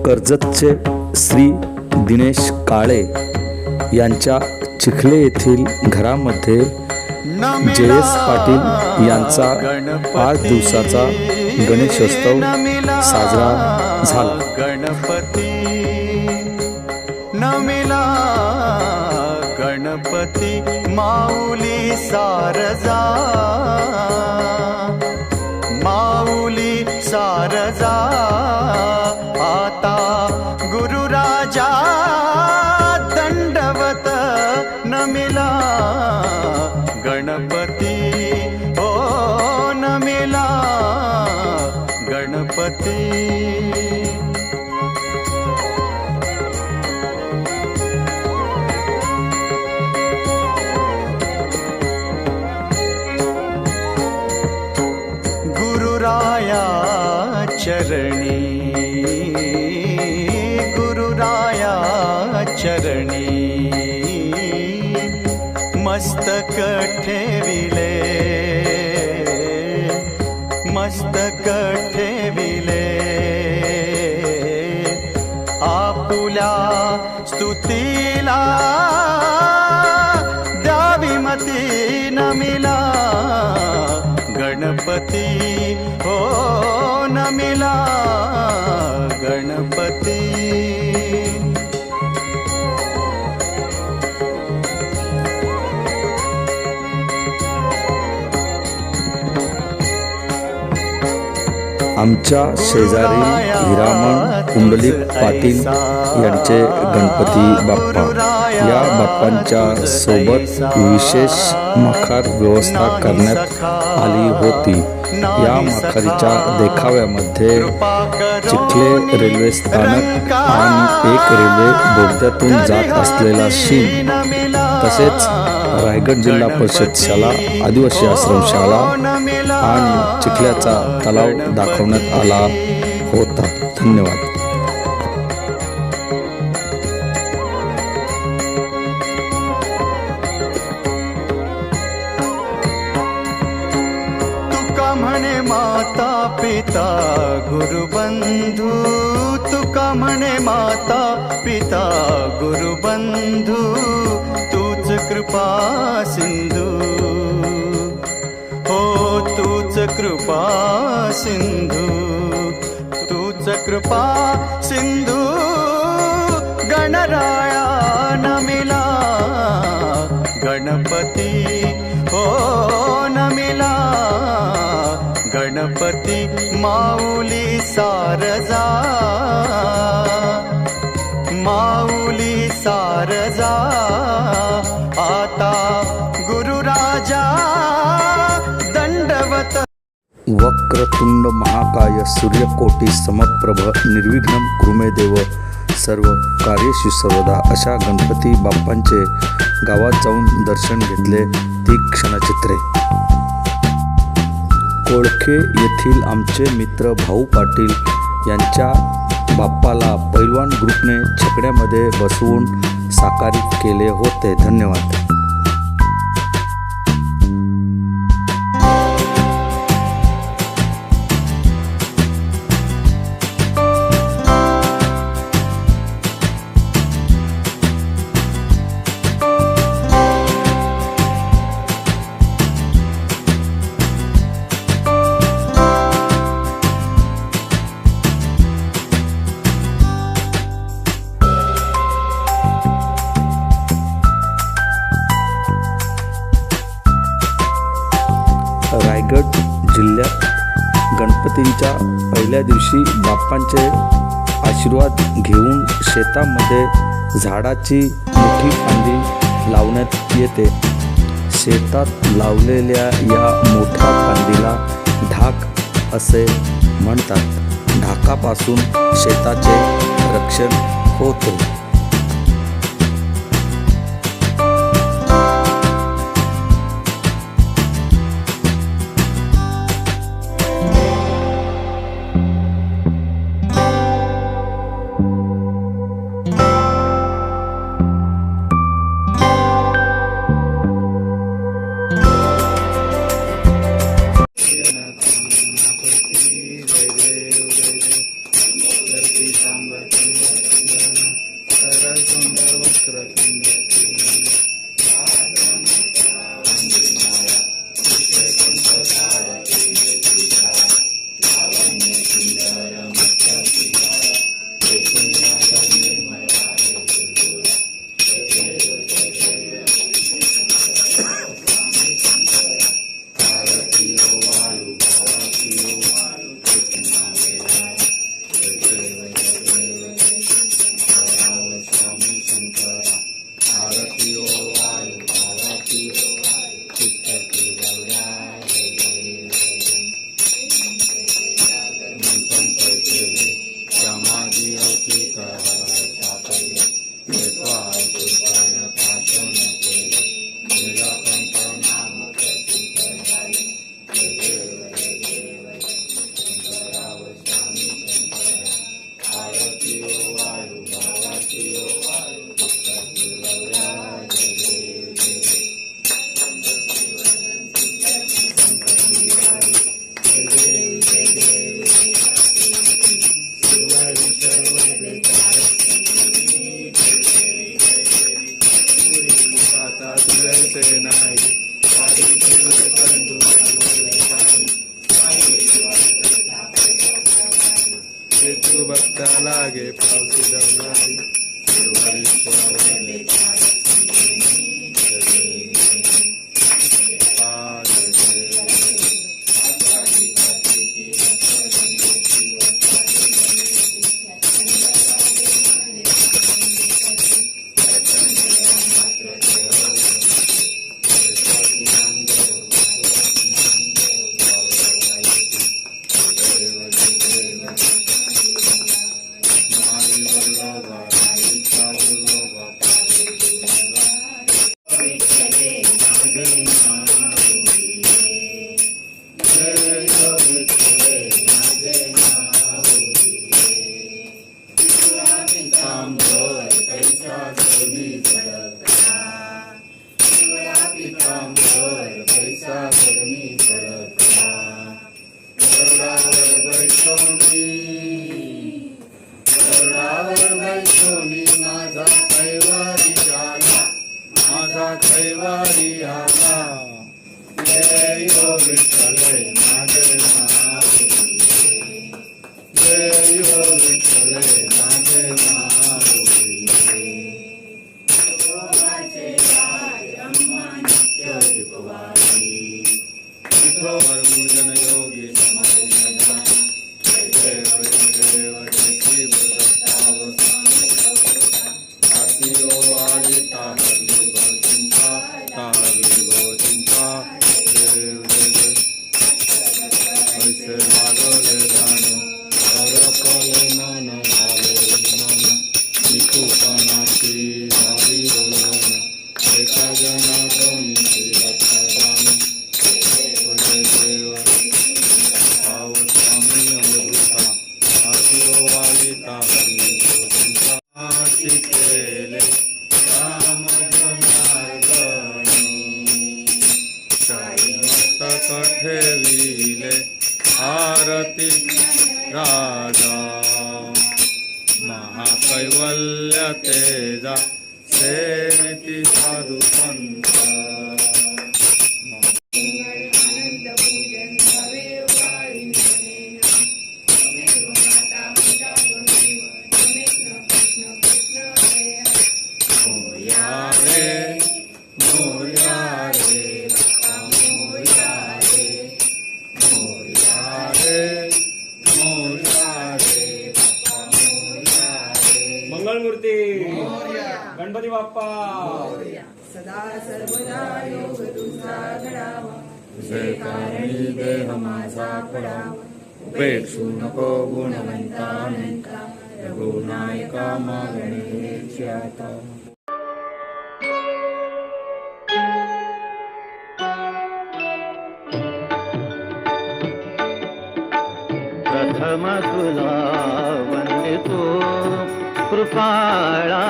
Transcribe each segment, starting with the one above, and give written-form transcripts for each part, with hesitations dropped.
कर्जतचे श्री दिनेश काळे यांच्या चिखले येथील घरामध्ये जयेश पाटील यांचा 5 दिवसाचा गणेशोत्सव साजरा झाला. गणपती नमिला गणपती माऊली सारजा, माऊली सारजा. आता गुरुराजा दंडवत नमिला गणपती, ओ नमिला गणपती. गुरुराया चरणी, गुरुराया चरणी मस्तक ठेविले, मस्तक ठेविले. आपुल्या स्तुतीला द्यावी मती नमिला गणपती, हो नमिला गणपती. आमच्या शेजारी हिरामण कुंडलिक पाटील यांचे गणपती बाप्पा, या बाप्पांच्या सोबत विशेष मखार व्यवस्था करण्यात आली होती. या मखारीच्या देखाव्यामध्ये चिखले रेल्वे स्थानक आणि एक रेल्वे बोगद्यातून जात असलेला शीन, तसेच रायगड जिल्हा परिषद शाळा, आदिवासी आश्रमशाळा आणि चिखल्याचा तलाव दाखवण्यात आला होता. धन्यवाद. तुका म्हणे माता पिता गुरुबंधू, तुका म्हणे माता पिता गुरुबंधू. तूच कृपा सिंधू, हो तूच कृपा सिंधू, तूच कृपा सिंधू. गणराया नमिला गणपती, हो नमिला गणपती. माऊली सारजा, माऊली सारजा. आता गुरुराजा दंडवत. वक्रतुंड महाकाय सूर्यकोटी समप्रभ निर्विघ्नं कुरुमे देव सर्व कार्येषु सर्वदा, अशा गणपती बाप्पांचे गावात जाऊन दर्शन घेतले. ती क्षणचित्रे. कोळखे येथील आमचे मित्र भाऊ पाटील यांच्या बाप्पाला पैलवान ग्रुपने छकड्यामध्ये बसवून साकारित केले होते. धन्यवाद. रायगड जिल्ह्यात गणपतींच्या पहिल्या दिवशी बाप्पांचे आशीर्वाद घेऊन शेतामध्ये झाडाची मोठी फांदी लावण्यात येते. शेतात लावलेल्या या मोठ्या फांदीला ढाक असे म्हणतात. ढाकापासून शेताचे रक्षण होते. पियो वायु भावा पियो चित्त की गौरा जय मंथन करते समाधि होती सापडले देवाय कृपण पाठन केले निराकंठ नाम प्रतिपदाले देव शंकराव स्वामी शंकरा आरती वायु भावाती वायु चित्त की गौरा जय भक्त लागे पावती जवलाई माझा कैवारी आला जय हो विठ्ठल माझे नाव जय हो विठ्ठल माझे नाव मूर्जन योगी ठेविले आरती राजा महाकैवल्य तेजा सेविती साधु संत मंगलमूर्ती गणपती बाप्पा सदा सर्वदा योग तुझा घडावा जे कारणी देह माझा पडावा उपेक्षू नको गुणवंतानंता रघुनायका मागणे आता प्रथम तुला वंदितो कृपाळा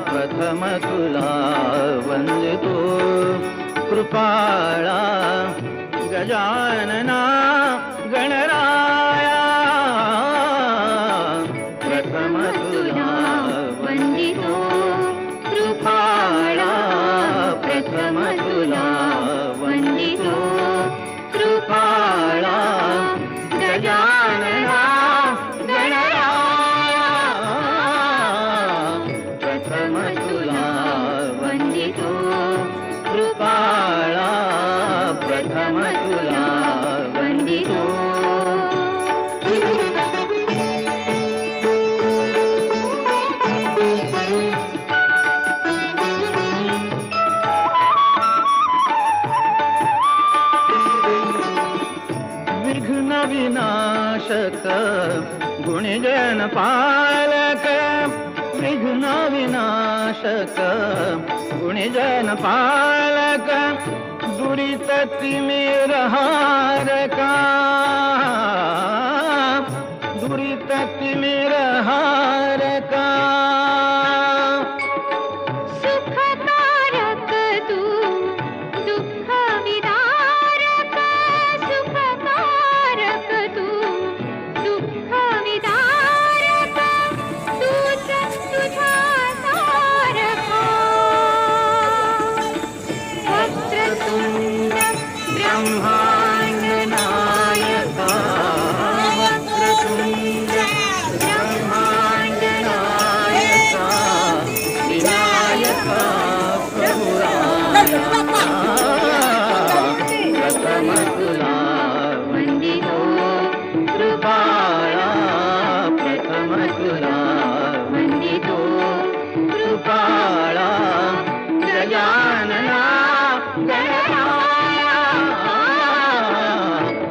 प्रथम तुला वंदितो कृपाळा गजानना गणराया प्रथम तुला वंदितो कृपाळा प्रथम तुला वंदितो कृपाळा गजानना गणराया प्रथम तुला वंदितो कृपाळा प्रथम तुला वंदितो गुणजन पालक विघ्न विनाशक गुणजन पालक दुरित तिमिरहारका दुरित तिमिरहारका सुखकारक तू दुःख विदारक सुखकारक तू दुःख विदारक तूच तुझा तारका वक्रतुंड ब्रह्मांड नायका वक्रतुंड ब्रह्मांड नायका विनायका प्रथम तुला वंदितो कृपाळा प्रथम तुला वंदितो कृपाळा गजानना गणराया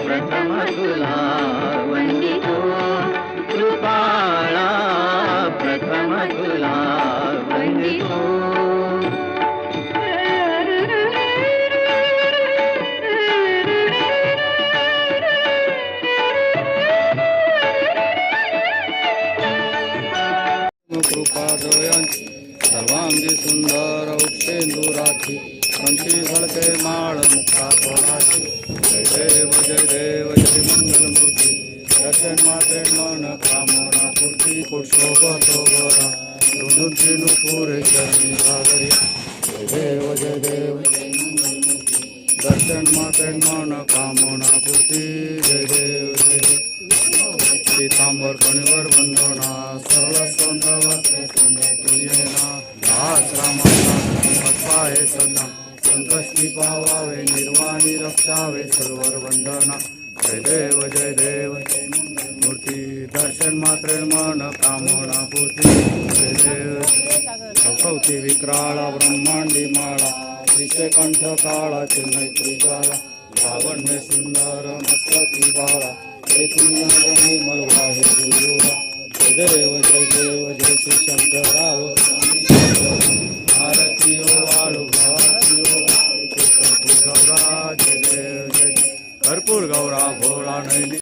प्रथम तुला वंदितो कृपाळा प्रथम तुला वंदितो कृपादयांची सर्वांगी सुंदर उक्षेंदुराची कंठी झळके माळ मुक्ता कोणाची जय देव जय मंगलमूर्ती दर्शन माते मन कामना पूर्ती पुष्पोपतो गोरा रुदुंची नुपुरे चरणी भागरी जय देव जय मंगलमूर्ती दर्शन माते मन कामना पूर्ती जय देव पीतांबर कणिवर वंदना सरळ सोंदवर प्रियना दास रामाचा अथवाय सन्ना संकष्टी पावावे निर्वाणी रक्षावे सर्वर वंदना जय देव मूर्ती दर्शन मात्रे मन कामना पूर्ती जय देव भवती विक्राळा ब्रह्मांडी माळा विषय कंठ काळा चिन्मय त्रिकाळा लावण्य सुंदर मस्तकी बाळा निर्मलवा हे गुरुरा जय देव जय श्री शंकराव भारतीयो वाळू भारतीयो गौरा जय देव जय कर्पूर गौरा भोळा नैली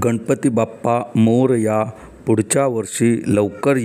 गणपती बाप्पा मोरया. पुढच्या वर्षी लवकर या.